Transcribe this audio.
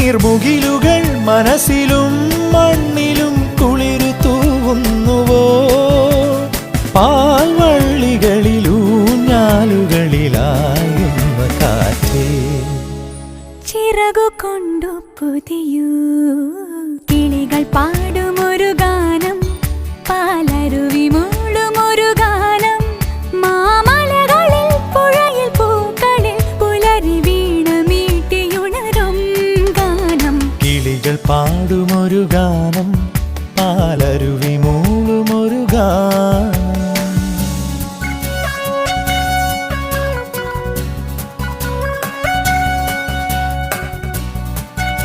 നീർമുകിലുകൾ മനസ്സിലും മണ്ണിലും കുളിരു തൂവുന്നുവോ പാൽവള്ളികളിലൂഞ്ഞാലുകളിലായുന്ന കാറ്റേ ചിറകു കൊണ്ടു പുതിയൂ കിളികൾ പാടുമൊരു ഗാനം പാലരുവി മൂളുമൊരു ഗാനം മാമലകളിൽ പുഴയിൽ പൂക്കളിൽ പുലരി വീണ മീട്ടിയുണരും ഗാനം കിളികൾ പാടുമൊരു ഗാനം പാലരുവി മൂളുമൊരു ഗാനം